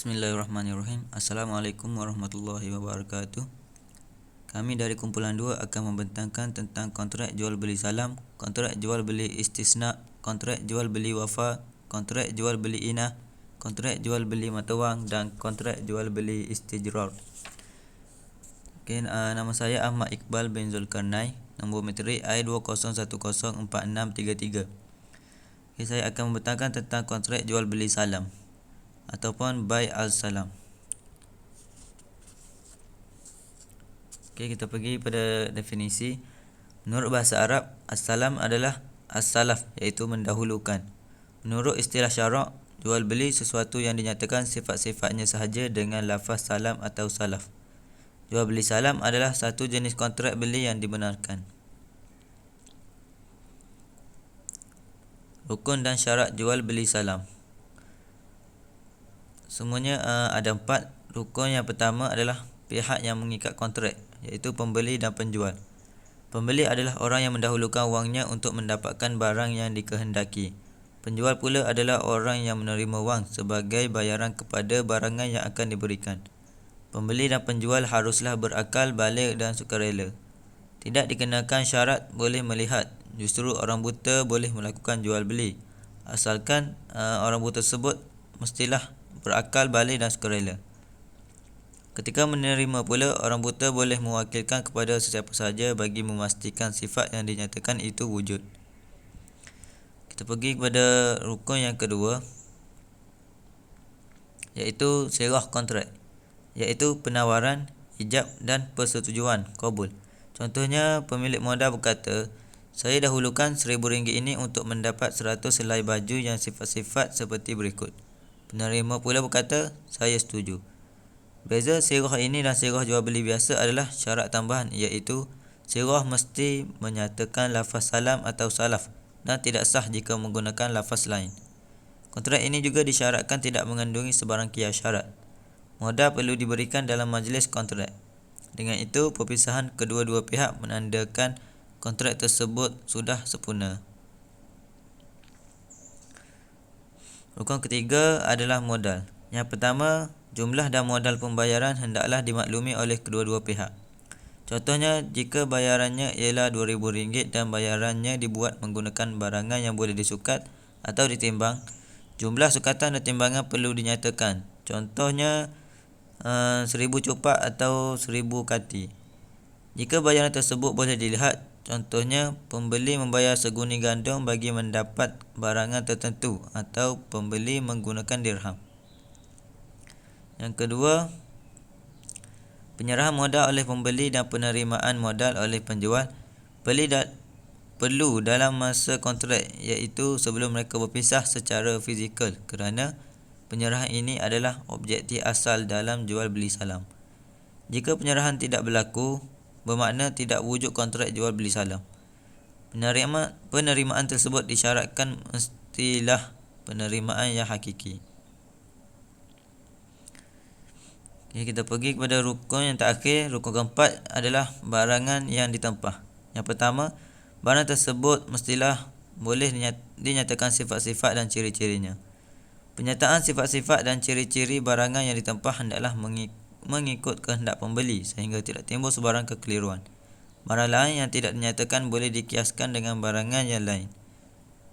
Bismillahirrahmanirrahim. Assalamualaikum warahmatullahi wabarakatuh. Kami dari kumpulan 2 akan membentangkan tentang kontrak jual beli salam, kontrak jual beli istisna, kontrak jual beli wafa, kontrak jual beli inah, kontrak jual beli mata wang dan kontrak jual beli istijrar. Nama saya Ahmad Iqbal bin Zulkarnain, nombor metrik I20104633. Saya akan membentangkan tentang kontrak jual beli salam ataupun buy al-salam. Kita pergi pada definisi. Menurut bahasa Arab, as-salam adalah as-salaf, iaitu mendahulukan. Menurut istilah syarak, jual beli sesuatu yang dinyatakan sifat-sifatnya sahaja dengan lafaz salam atau salaf. Jual beli salam adalah satu jenis kontrak beli yang dibenarkan. Rukun dan syarat jual beli salam. Semuanya ada 4. Rukun yang pertama adalah pihak yang mengikat kontrak, iaitu pembeli dan penjual. Pembeli adalah orang yang mendahulukan wangnya untuk mendapatkan barang yang dikehendaki. Penjual pula adalah orang yang menerima wang sebagai bayaran kepada barangan yang akan diberikan. Pembeli dan penjual haruslah berakal, balik dan sukarela. Tidak dikenakan syarat boleh melihat, justru orang buta boleh melakukan jual beli, asalkan orang buta tersebut mestilah berakal, balik dan sukarela. Ketika menerima pula, orang buta boleh mewakilkan kepada sesiapa sahaja bagi memastikan sifat yang dinyatakan itu wujud. Kita pergi kepada rukun yang kedua, iaitu serah kontrak, iaitu penawaran, ijab dan persetujuan, qabul. Contohnya, pemilik modal berkata, saya dahulukan RM1,000 ini untuk mendapat 100 helai baju yang sifat-sifat seperti berikut. Penerima pula berkata, saya setuju. Beza sirah ini dan sirah jual beli biasa adalah syarat tambahan, iaitu sirah mesti menyatakan lafaz salam atau salaf dan tidak sah jika menggunakan lafaz lain. Kontrak ini juga disyaratkan tidak mengandungi sebarang kias syarat. Modal perlu diberikan dalam majlis kontrak. Dengan itu, perpisahan kedua-dua pihak menandakan kontrak tersebut sudah sempurna. Rukun ketiga adalah modal. Yang pertama, jumlah dan modal pembayaran hendaklah dimaklumi oleh kedua-dua pihak. Contohnya, jika bayarannya ialah RM2,000 dan bayarannya dibuat menggunakan barangan yang boleh disukat atau ditimbang, jumlah sukatan dan timbangan perlu dinyatakan. Contohnya, 1,000 cupak atau 1,000 kati. Jika bayaran tersebut boleh dilihat, contohnya pembeli membayar seguni gandum bagi mendapat barangan tertentu atau pembeli menggunakan dirham. Yang kedua, penyerahan modal oleh pembeli dan penerimaan modal oleh penjual perlu dalam masa kontrak, iaitu sebelum mereka berpisah secara fizikal, kerana penyerahan ini adalah objektif asal dalam jual beli salam. Jika penyerahan tidak berlaku, bermakna tidak wujud kontrak jual beli salam. Penerimaan tersebut disyaratkan mestilah penerimaan yang hakiki. Kita pergi kepada rukun yang terakhir. Rukun keempat adalah barangan yang ditempah. Yang pertama, barang tersebut mestilah boleh dinyatakan sifat-sifat dan ciri-cirinya. Penyataan sifat-sifat dan ciri-ciri barangan yang ditempah hendaklah mengikut kehendak pembeli sehingga tidak timbul sebarang kekeliruan. Barang lain yang tidak dinyatakan boleh dikiaskan dengan barangan yang lain.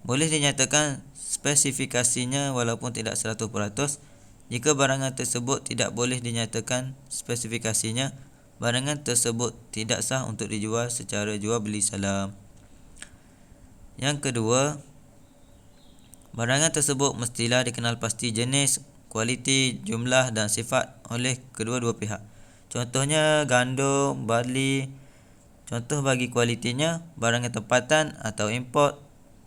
Boleh dinyatakan spesifikasinya walaupun tidak 100%. Jika barangan tersebut tidak boleh dinyatakan spesifikasinya, barangan tersebut tidak sah untuk dijual secara jual beli salam. Yang kedua, barangan tersebut mestilah dikenal pasti jenis, kualiti, jumlah dan sifat oleh kedua-dua pihak. Contohnya gandum, barley. Contoh bagi kualitinya, barangan tempatan atau import.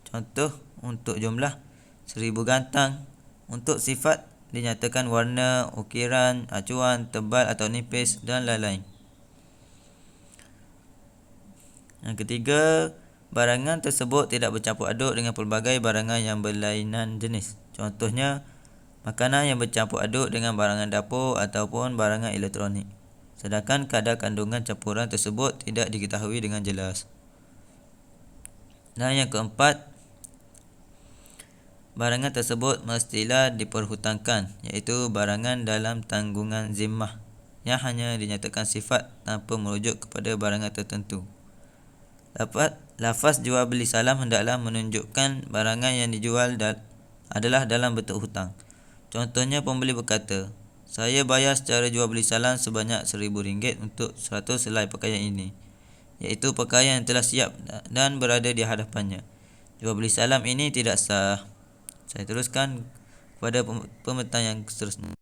Contoh untuk jumlah, 1,000 gantang. Untuk sifat, dinyatakan warna, ukiran, acuan, tebal atau nipis dan lain-lain. Yang ketiga, barangan tersebut tidak bercampur aduk dengan pelbagai barangan yang berlainan jenis. Contohnya, makanan yang bercampur aduk dengan barangan dapur ataupun barangan elektronik, sedangkan kadar kandungan campuran tersebut tidak diketahui dengan jelas. Dan yang keempat, barangan tersebut mestilah diperhutangkan, iaitu barangan dalam tanggungan zimmah yang hanya dinyatakan sifat tanpa merujuk kepada barangan tertentu. Lafaz jual beli salam hendaklah menunjukkan barangan yang dijual adalah dalam bentuk hutang. Contohnya, pembeli berkata, saya bayar secara jual beli salam sebanyak RM1,000 untuk 100 helai pakaian ini, iaitu pakaian yang telah siap dan berada di hadapannya. Jual beli salam ini tidak sah. Saya teruskan kepada pemetaan yang seterusnya.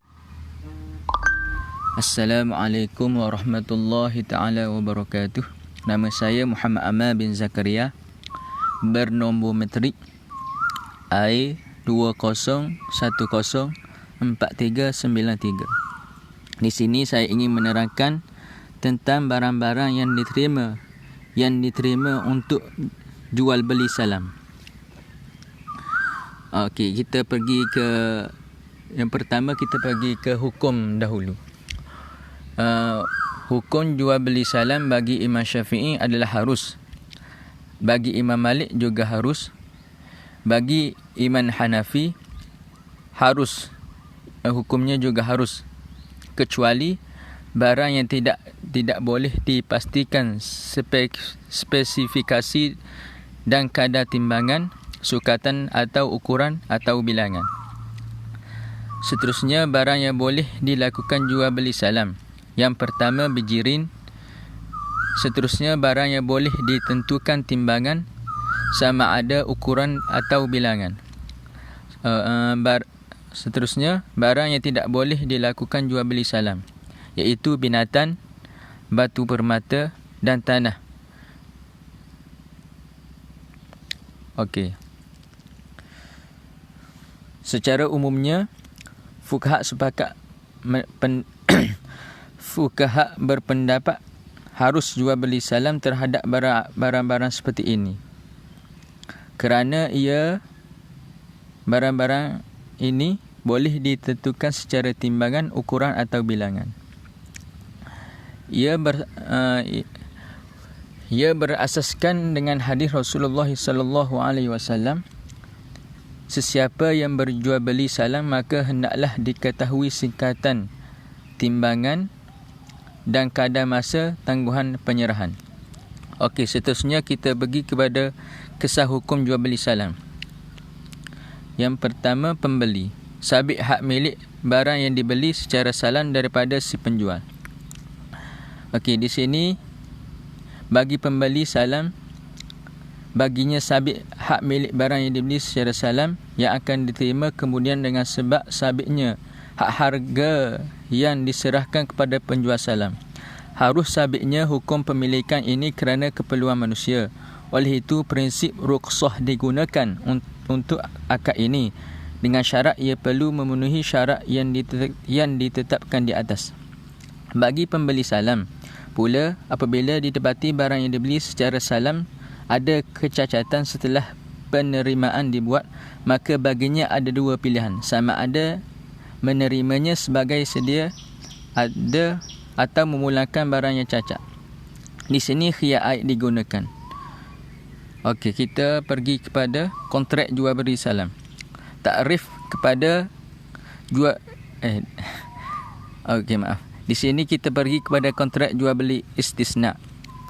Assalamualaikum warahmatullahi taala wabarakatuh. Nama saya Muhammad Amal bin Zakaria, bernombor metrik I20104393. Di sini saya ingin menerangkan tentang barang-barang yang diterima untuk jual beli salam. Okey, kita pergi ke yang pertama, kita pergi ke hukum dahulu. Hukum jual beli salam bagi Imam Syafi'i adalah harus. Bagi Imam Malik juga harus. Bagi Imam Hanafi harus. Hukumnya juga harus. Kecuali barang yang tidak boleh dipastikan spesifikasi dan kadar timbangan, sukatan atau ukuran atau bilangan. Seterusnya, barang yang boleh dilakukan jual beli salam. Yang pertama, bijirin. Seterusnya, barang yang boleh ditentukan timbangan, sama ada ukuran atau bilangan. Seterusnya, barang yang tidak boleh dilakukan jual beli salam, iaitu binatang, batu permata dan tanah. Okey. Secara umumnya, fuqaha berpendapat harus jual beli salam terhadap barang-barang seperti ini, kerana barang-barang ini boleh ditentukan secara timbangan, ukuran atau bilangan. Ia berasaskan dengan hadis Rasulullah sallallahu alaihi wasallam, sesiapa yang berjual beli salam maka hendaklah diketahui singkatan timbangan dan kadar masa tangguhan penyerahan. Okey, seterusnya kita pergi kepada kisah hukum jual beli salam. Yang pertama, pembeli sabit hak milik barang yang dibeli secara salam daripada si penjual. Okey, di sini bagi pembeli salam, baginya sabit hak milik barang yang dibeli secara salam yang akan diterima kemudian dengan sebab sabitnya hak harga yang diserahkan kepada penjual salam. Harus sabitnya hukum pemilikan ini kerana keperluan manusia. Oleh itu, prinsip rukhsah digunakan untuk akad ini dengan syarat ia perlu memenuhi syarat yang ditetapkan di atas. Bagi pembeli salam pula, apabila didapati barang yang dibeli secara salam ada kecacatan setelah penerimaan dibuat, maka baginya ada dua pilihan, sama ada menerimanya sebagai sedia ada atau memulangkan barang yang cacat. Di sini khiyar aid digunakan. Okey, kita pergi kepada kontrak jual beli salam. Takrif kepada Di sini kita pergi kepada kontrak jual beli istisna.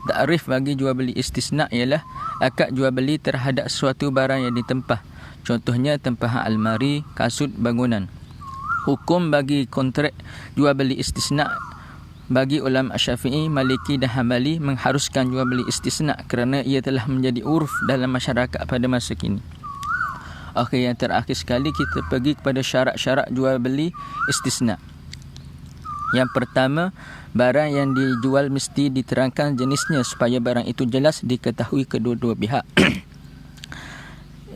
Takrif bagi jual beli istisna ialah akad jual beli terhadap suatu barang yang ditempah. Contohnya tempahan almari, kasut, bangunan. Hukum bagi kontrak jual beli istisna bagi ulama Syafi'i, Maliki dan Hambali mengharuskan jual beli istisna kerana ia telah menjadi uruf dalam masyarakat pada masa kini. Okey, yang terakhir sekali kita pergi kepada syarat-syarat jual beli istisna. Yang pertama, barang yang dijual mesti diterangkan jenisnya supaya barang itu jelas diketahui kedua-dua pihak.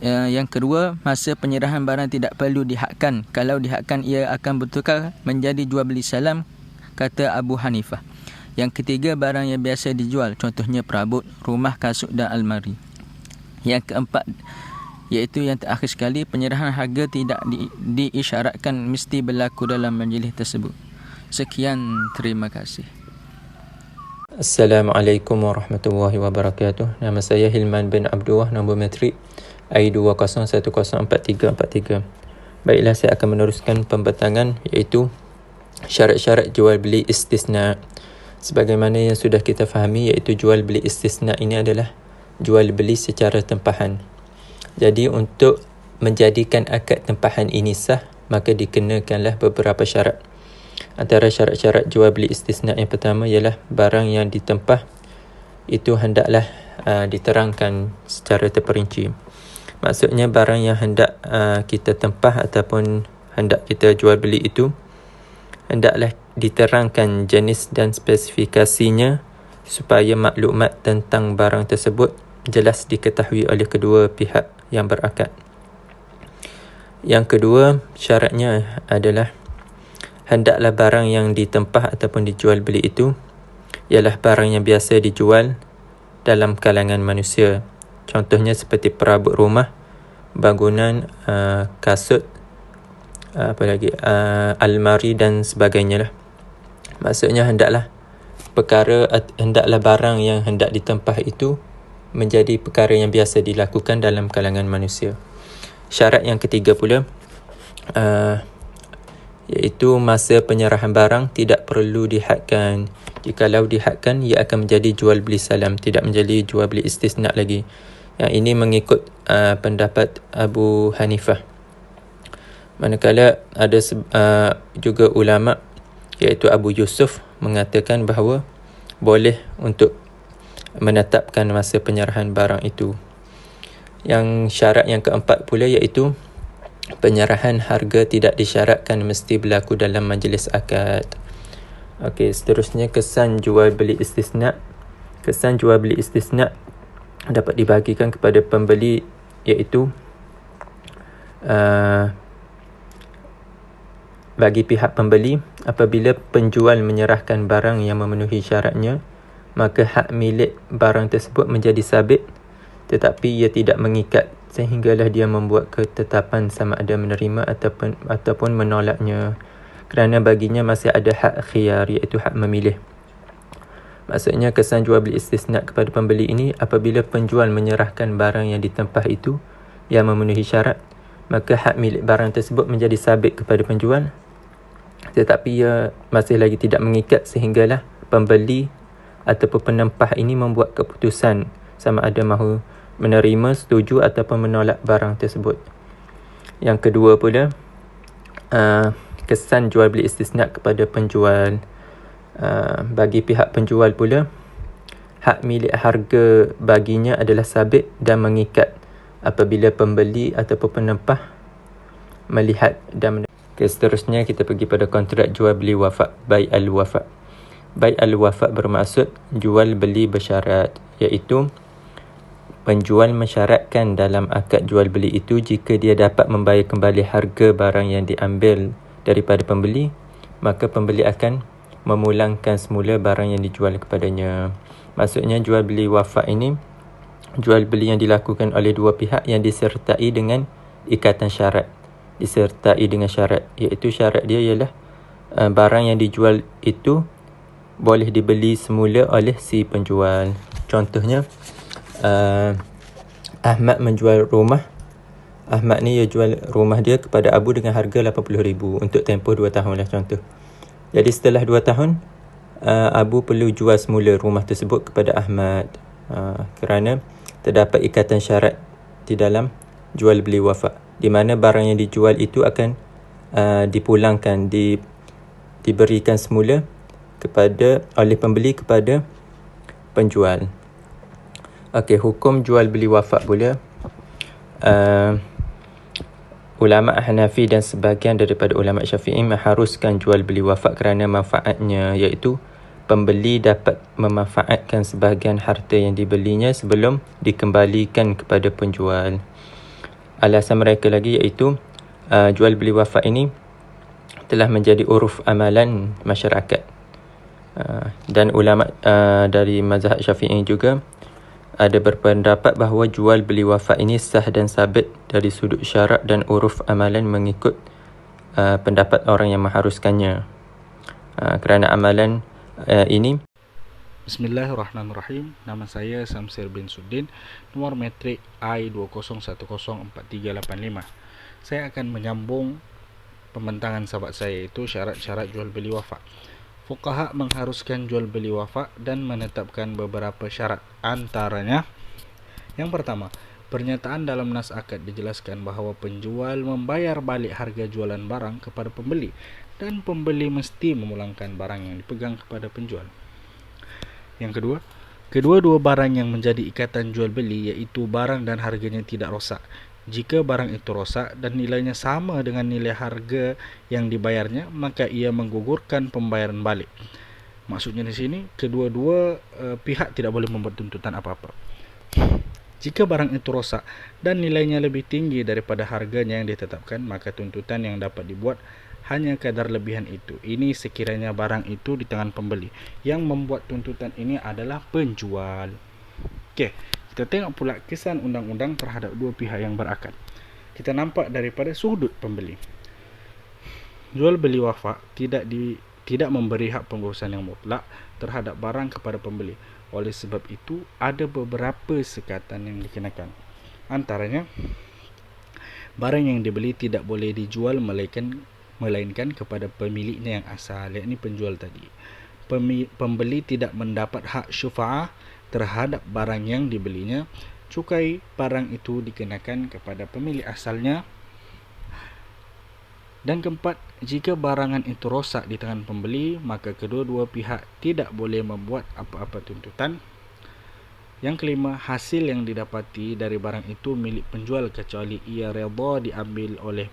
Yang kedua, masa penyerahan barang tidak perlu dihakkan. Kalau dihakkan, ia akan bertukar menjadi jual beli salam, kata Abu Hanifah. Yang ketiga, barang yang biasa dijual, contohnya perabot, rumah, kasut dan almari. Yang keempat, iaitu yang terakhir sekali, penyerahan harga tidak diisyaratkan mesti berlaku dalam majlis tersebut. Sekian, terima kasih. Assalamualaikum warahmatullahi wabarakatuh. Nama saya Hilman bin Abdullah, nombor metrik I20104343. Baiklah, saya akan meneruskan pembentangan iaitu syarat-syarat jual beli istisna. Sebagaimana yang sudah kita fahami, iaitu jual beli istisna ini adalah jual beli secara tempahan. Jadi untuk menjadikan akad tempahan ini sah, maka dikenakanlah beberapa syarat. Antara syarat-syarat jual beli istisna yang pertama ialah barang yang ditempah itu hendaklah diterangkan secara terperinci. Maksudnya barang yang hendak kita tempah ataupun hendak kita jual beli itu hendaklah diterangkan jenis dan spesifikasinya supaya maklumat tentang barang tersebut jelas diketahui oleh kedua pihak yang berakad. Yang kedua, syaratnya adalah hendaklah barang yang ditempah ataupun dijual beli itu ialah barang yang biasa dijual dalam kalangan manusia. Contohnya seperti perabot rumah, bangunan, kasut, almari dan sebagainya lah. Maksudnya hendaklah barang yang hendak ditempah itu menjadi perkara yang biasa dilakukan dalam kalangan manusia. Syarat yang ketiga pula iaitu masa penyerahan barang tidak perlu dihadkan. Jikalau dihadkan, ia akan menjadi jual beli salam, tidak menjadi jual beli istisna lagi. Yang ini mengikut pendapat Abu Hanifah. Manakala ada juga ulama iaitu Abu Yusuf mengatakan bahawa boleh untuk menetapkan masa penyerahan barang itu. Yang syarat yang keempat pula iaitu penyerahan harga tidak disyaratkan mesti berlaku dalam majlis akad. Okey, seterusnya kesan jual beli istisna. Kesan jual beli istisna dapat dibahagikan kepada pembeli iaitu bagi pihak pembeli, apabila penjual menyerahkan barang yang memenuhi syaratnya, maka hak milik barang tersebut menjadi sabit tetapi ia tidak mengikat sehinggalah dia membuat ketetapan sama ada menerima ataupun menolaknya, kerana baginya masih ada hak khiyar iaitu hak memilih. Maksudnya kesan jual beli istisna kepada pembeli ini, apabila penjual menyerahkan barang yang ditempah itu yang memenuhi syarat, maka hak milik barang tersebut menjadi sabit kepada penjual tetapi ia masih lagi tidak mengikat sehinggalah pembeli ataupun penempah ini membuat keputusan sama ada mahu menerima, setuju ataupun menolak barang tersebut. Yang kedua pula, kesan jual beli istisna kepada penjual. Bagi pihak penjual pula, hak milik harga baginya adalah sabit dan mengikat apabila pembeli ataupun penempah melihat dan seterusnya kita pergi pada kontrak jual beli wafa', bai' al-wafa'. Bai' al-wafa' bermaksud jual beli bersyarat, iaitu penjual mensyaratkan dalam akad jual beli itu jika dia dapat membayar kembali harga barang yang diambil daripada pembeli, maka pembeli akan memulangkan semula barang yang dijual kepadanya. Maksudnya jual beli wafa' ini jual beli yang dilakukan oleh dua pihak yang disertai dengan ikatan syarat. Iaitu syarat dia ialah barang yang dijual itu boleh dibeli semula oleh si penjual. Contohnya, Ahmad menjual rumah. Ahmad ni dia jual rumah dia kepada Abu dengan harga RM80,000 untuk tempoh 2 tahun lah contoh. Jadi setelah 2 tahun, Abu perlu jual semula rumah tersebut kepada Ahmad, kerana terdapat ikatan syarat di dalam jual beli wafa', di mana barang yang dijual itu akan dipulangkan, diberikan semula oleh pembeli kepada penjual. Okey, hukum jual beli wafa' pula. Ulama Hanafi dan sebahagian daripada ulama Syafi'i mengharuskan jual beli wafa' kerana manfaatnya, iaitu pembeli dapat memanfaatkan sebahagian harta yang dibelinya sebelum dikembalikan kepada penjual. Alasan mereka lagi iaitu jual beli wafa' ini telah menjadi uruf amalan masyarakat. Dan ulama dari mazhab Syafi'i juga ada berpendapat bahawa jual beli wafa' ini sah dan sabit dari sudut syarak dan uruf amalan mengikut pendapat orang yang mengharuskannya. Kerana amalan ini Bismillahirrahmanirrahim. Nama saya Samsir bin Suddin, nomor metrik I20104385. Saya akan menyambung pembentangan sahabat saya, iaitu syarat-syarat jual beli wafa. Fuqaha mengharuskan jual beli wafa dan menetapkan beberapa syarat. Antaranya, yang pertama, pernyataan dalam nas akad dijelaskan bahawa penjual membayar balik harga jualan barang kepada pembeli dan pembeli mesti memulangkan barang yang dipegang kepada penjual. Yang kedua, kedua-dua barang yang menjadi ikatan jual beli, iaitu barang dan harganya tidak rosak. Jika barang itu rosak dan nilainya sama dengan nilai harga yang dibayarnya, maka ia menggugurkan pembayaran balik. Maksudnya di sini, kedua-dua pihak tidak boleh membuat tuntutan apa-apa. Jika barang itu rosak dan nilainya lebih tinggi daripada harganya yang ditetapkan, maka tuntutan yang dapat dibuat hanya kadar lebihan itu. Ini sekiranya barang itu di tangan pembeli. Yang membuat tuntutan ini adalah penjual. Okey, kita tengok pula kesan undang-undang terhadap dua pihak yang berakad. Kita nampak daripada sudut pembeli. Jual beli wafa tidak memberi hak pengurusan yang mutlak terhadap barang kepada pembeli. Oleh sebab itu, ada beberapa sekatan yang dikenakan. Antaranya, barang yang dibeli tidak boleh dijual melainkan kepada pemiliknya yang asal, yakni penjual tadi. Pembeli tidak mendapat hak syufa'ah terhadap barang yang dibelinya. Cukai barang itu dikenakan kepada pemilik asalnya. Dan keempat, jika barangan itu rosak di tangan pembeli, maka kedua-dua pihak tidak boleh membuat apa-apa tuntutan. Yang kelima, hasil yang didapati dari barang itu milik penjual kecuali ia redha diambil oleh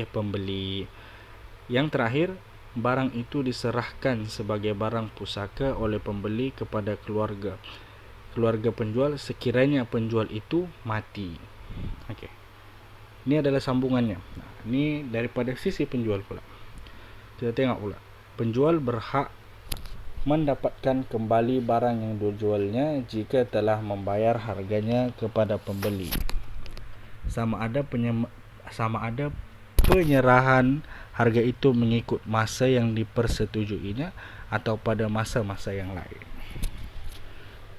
pembeli. Yang terakhir, barang itu diserahkan sebagai barang pusaka oleh pembeli kepada keluarga penjual sekiranya penjual itu mati. Okey. Ini adalah sambungannya. Ini daripada sisi penjual pula. Kita tengok pula. Penjual berhak mendapatkan kembali barang yang dijualnya jika telah membayar harganya kepada pembeli. Sama ada penyerahan harga itu mengikut masa yang dipersetujuinya atau pada masa-masa yang lain.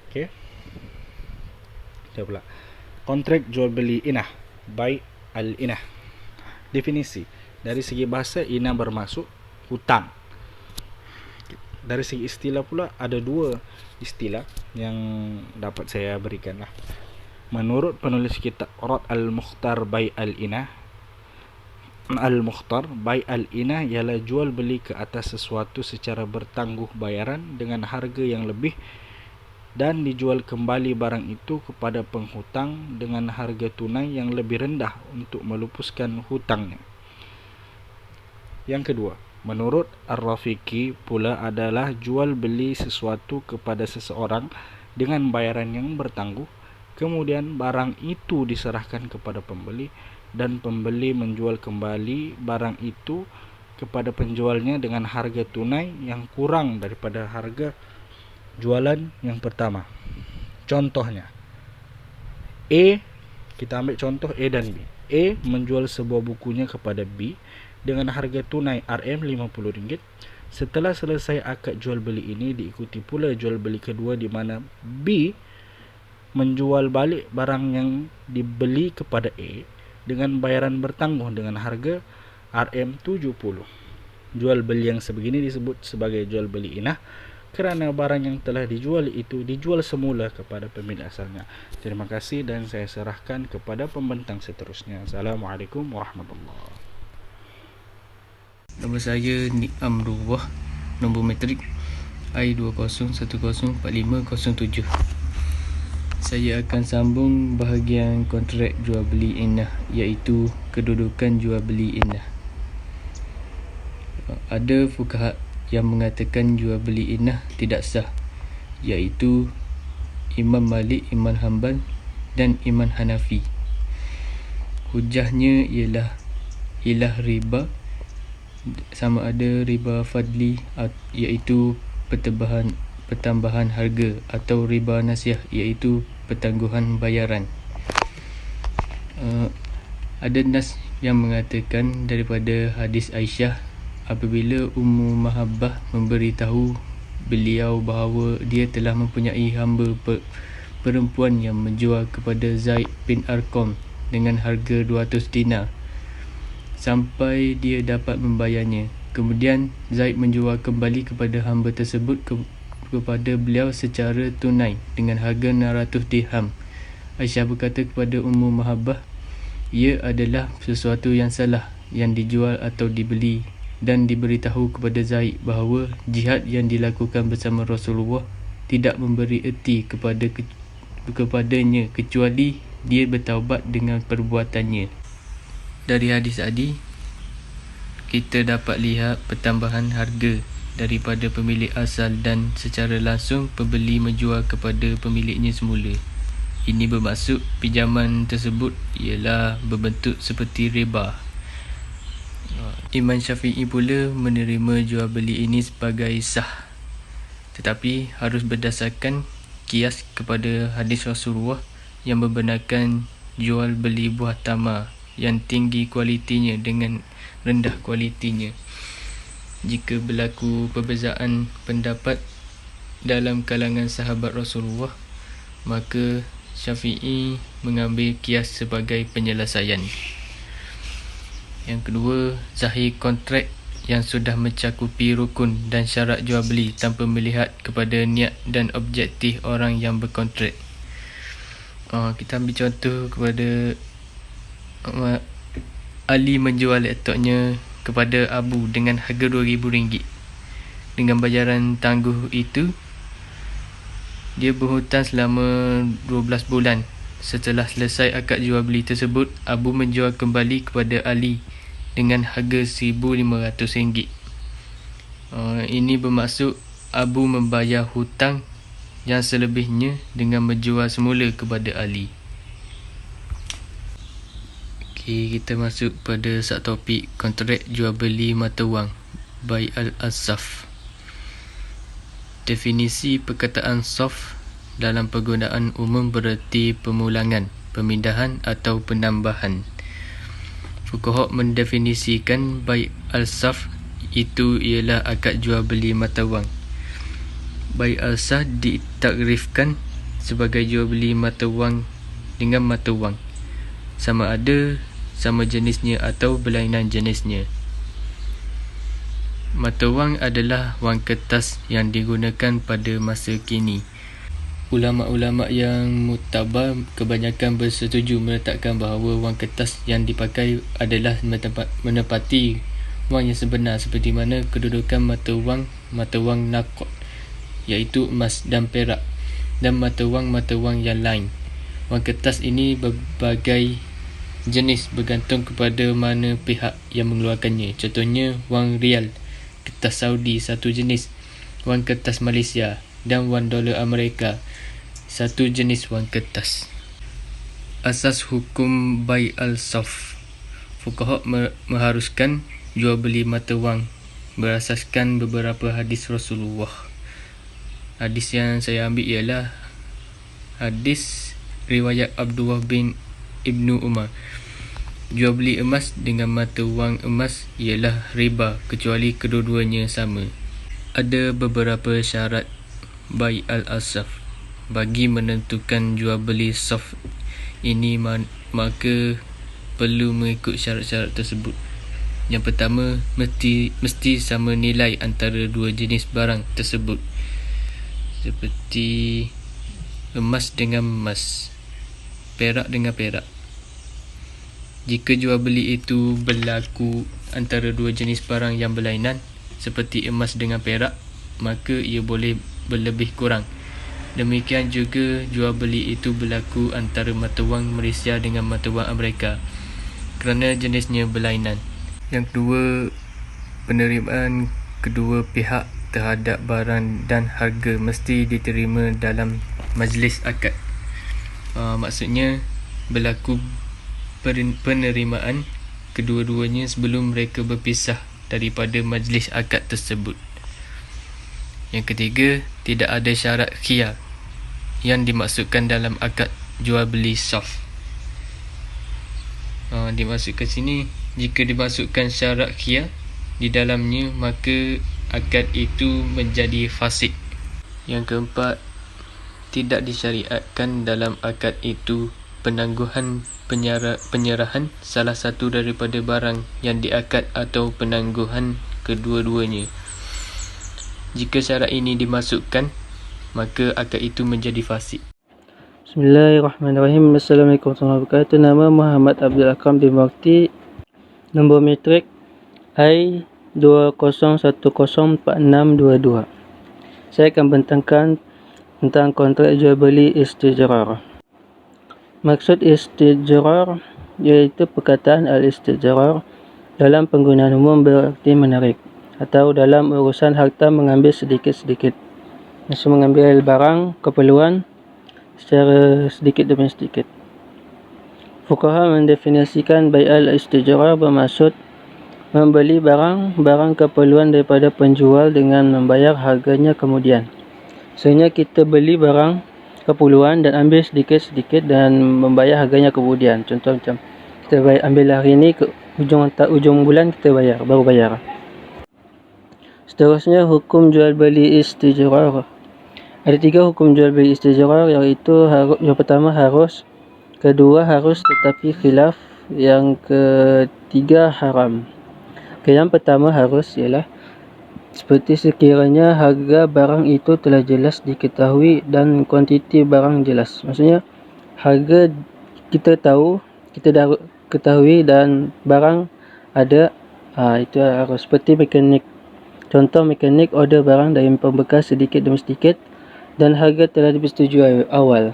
Okey. Kita pula. Kontrak jual beli inah, bai al-inah. Definisi. Dari segi bahasa, inah bermaksud hutang. Dari segi istilah pula, ada dua istilah yang dapat saya berikan lah. Menurut penulis kitab Rad al-Mukhtar bai al-inah, bai al-inah ialah jual beli ke atas sesuatu secara bertangguh bayaran dengan harga yang lebih dan dijual kembali barang itu kepada penghutang dengan harga tunai yang lebih rendah untuk melupuskan hutangnya. Yang kedua, menurut Ar-Rafiqi pula adalah jual beli sesuatu kepada seseorang dengan bayaran yang bertangguh, kemudian barang itu diserahkan kepada pembeli dan pembeli menjual kembali barang itu kepada penjualnya dengan harga tunai yang kurang daripada harga jualan yang pertama. Contohnya, kita ambil contoh A dan B. A menjual sebuah bukunya kepada B dengan harga tunai RM50. Setelah selesai akad jual beli ini, diikuti pula jual beli kedua di mana B menjual balik barang yang dibeli kepada A dengan bayaran bertangguh dengan harga RM70. Jual beli yang sebegini disebut sebagai jual beli inah kerana barang yang telah dijual itu dijual semula kepada pemilik asalnya. Terima kasih dan saya serahkan kepada pembentang seterusnya. Assalamualaikum warahmatullahi wabarakatuh. Nama saya Nik Amrullah, nombor metrik I20104507. Saya akan sambung bahagian kontrak jual beli inah, iaitu kedudukan jual beli inah. Ada fuqaha yang mengatakan jual beli inah tidak sah, iaitu Imam Malik, Imam Hanbal dan Imam Hanafi. Hujahnya ialah riba, sama ada riba fadli iaitu pertambahan harga, atau riba nasiah iaitu pertangguhan bayaran. Ada nas yang mengatakan daripada hadis Aisyah, apabila Ummu Mahabbah memberitahu beliau bahawa dia telah mempunyai hamba perempuan yang menjual kepada Zaid bin Arqam dengan harga 200 dinar sampai dia dapat membayarnya. Kemudian Zaid menjual kembali kepada hamba tersebut kepada beliau secara tunai dengan harga 600 dirham. Aisyah berkata kepada Ummu Mahabbah, ia adalah sesuatu yang salah yang dijual atau dibeli, dan diberitahu kepada Zaid bahawa jihad yang dilakukan bersama Rasulullah tidak memberi erti kepadanya kecuali dia bertaubat dengan perbuatannya. Dari hadis tadi kita dapat lihat pertambahan harga daripada pemilik asal dan secara langsung pembeli menjual kepada pemiliknya semula. Ini bermaksud pinjaman tersebut ialah berbentuk seperti riba. Imam Syafi'i pula menerima jual beli ini sebagai sah, tetapi harus berdasarkan kias kepada hadis Rasulullah yang membenarkan jual beli buah tamar yang tinggi kualitinya dengan rendah kualitinya. Jika berlaku perbezaan pendapat dalam kalangan sahabat Rasulullah, maka Syafi'i mengambil kias sebagai penyelesaian. Yang kedua, zahir kontrak yang sudah mencakupi rukun dan syarat jual beli tanpa melihat kepada niat dan objektif orang yang berkontrak. Kita ambil contoh kepada Ali menjual laptopnya kepada Abu dengan harga RM2,000. Dengan bayaran tangguh itu, dia berhutang selama 12 bulan. Setelah selesai akad jual beli tersebut, Abu menjual kembali kepada Ali dengan harga RM1,500. Ini bermaksud Abu membayar hutang yang selebihnya dengan menjual semula kepada Ali. Kita masuk pada subtopik kontrak jual beli mata wang, bai al-asaf. Definisi perkataan saf dalam penggunaan umum bererti pemulangan, pemindahan atau penambahan. Fuqaha mendefinisikan bai al-saf itu ialah akad jual beli mata wang. Bai al-saf ditakrifkan sebagai jual beli mata wang dengan mata wang, sama ada sama jenisnya atau berlainan jenisnya. Mata wang adalah wang kertas yang digunakan pada masa kini. Ulama-ulama yang muktabar kebanyakan bersetuju meletakkan bahawa wang kertas yang dipakai adalah menepati wang yang sebenar, seperti mana kedudukan mata wang naqd, iaitu emas dan perak, dan mata wang yang lain. Wang kertas ini berbagai jenis bergantung kepada mana pihak yang mengeluarkannya. Contohnya wang rial, kertas Saudi satu jenis, wang kertas Malaysia, dan wang dolar Amerika satu jenis wang kertas. Asas hukum bai al-saf. Fuqaha mengharuskan jual beli mata wang berasaskan beberapa hadis Rasulullah. Hadis yang saya ambil ialah hadis riwayat Abdullah bin Ibnu Umar. Jual beli emas dengan mata wang emas ialah riba kecuali kedua-duanya sama. Ada beberapa syarat bai al-asaf bagi menentukan jual beli saf ini, maka perlu mengikut syarat-syarat tersebut. Yang pertama, mesti sama nilai antara dua jenis barang tersebut, seperti emas dengan emas, perak dengan perak. Jika jual beli itu berlaku antara dua jenis barang yang berlainan, seperti emas dengan perak, maka ia boleh berlebih kurang. Demikian juga jual beli itu berlaku antara mata wang Malaysia dengan mata wang Amerika, kerana jenisnya berlainan. Yang kedua, penerimaan kedua pihak terhadap barang dan harga mesti diterima dalam majlis akad. Maksudnya berlaku penerimaan kedua-duanya sebelum mereka berpisah daripada majlis akad tersebut. Yang ketiga, tidak ada syarat khiyar yang dimaksudkan dalam akad jual beli saf. Dimaksudkan sini, jika dimasukkan syarat khiyar di dalamnya, maka akad itu menjadi fasik. Yang keempat, tidak disyariatkan dalam akad itu penangguhan penyerahan salah satu daripada barang yang diakad atau penangguhan kedua-duanya. Jika syarat ini dimasukkan, maka akad itu menjadi fasik. Bismillahirrahmanirrahim. Assalamualaikum warahmatullahi wabarakatuh. Nama Muhammad Abdul Akram bin Bakti. Nombor metrik I20104622. Saya akan bentangkan tentang kontrak jual beli istijrar. Maksud istijrar iaitu perkataan al-istijrar dalam penggunaan umum berarti menarik, atau dalam urusan harta mengambil sedikit-sedikit. Maksud mengambil barang keperluan secara sedikit demi sedikit. Fuqaha mendefinisikan bai' al-istijrar bermaksud membeli barang keperluan daripada penjual dengan membayar harganya kemudian. Sebenarnya kita beli barang keperluan dan ambil sedikit-sedikit dan membayar harganya kemudian. Contoh macam kita ambil hari ini, ke ujung bulan kita baru bayar. Seterusnya, hukum jual beli istijrar. Ada 3 hukum jual beli istijrar, iaitu yang pertama harus, kedua harus tetapi khilaf, yang ketiga haram. Yang pertama harus ialah seperti sekiranya harga barang itu telah jelas diketahui dan kuantiti barang jelas. Maksudnya harga kita tahu, kita dah ketahui dan barang ada, itu harus. Seperti mekanik. Contoh mekanik order barang dari pembekas sedikit demi sedikit dan harga telah dipersetujui awal.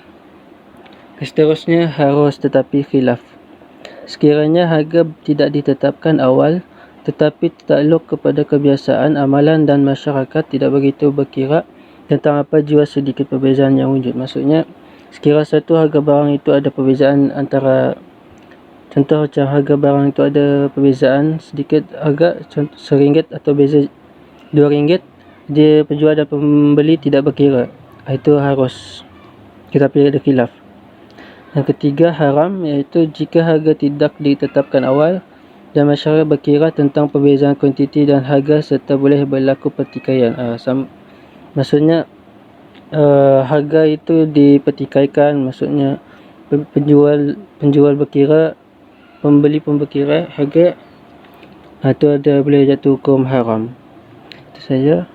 Seterusnya harus tetapi khilaf. Sekiranya harga tidak ditetapkan awal tetapi takluk kepada kebiasaan amalan dan masyarakat tidak begitu berkira tentang apa jua sedikit perbezaan yang wujud. Maksudnya sekiranya satu harga barang itu ada perbezaan antara, contoh macam harga barang itu ada perbezaan sedikit harga, contoh RM1 atau beza RM2, dia penjual dan pembeli tidak berkira, itu harus, tetapi ada khilaf. Yang ketiga haram, iaitu jika harga tidak ditetapkan awal dan masyarakat berkira tentang perbezaan kuantiti dan harga serta boleh berlaku pertikaian. Maksudnya harga itu dipertikaikan, maksudnya penjual berkira, pembeli pun berkira harga, itu ada boleh jatuh hukum haram. Itu saja.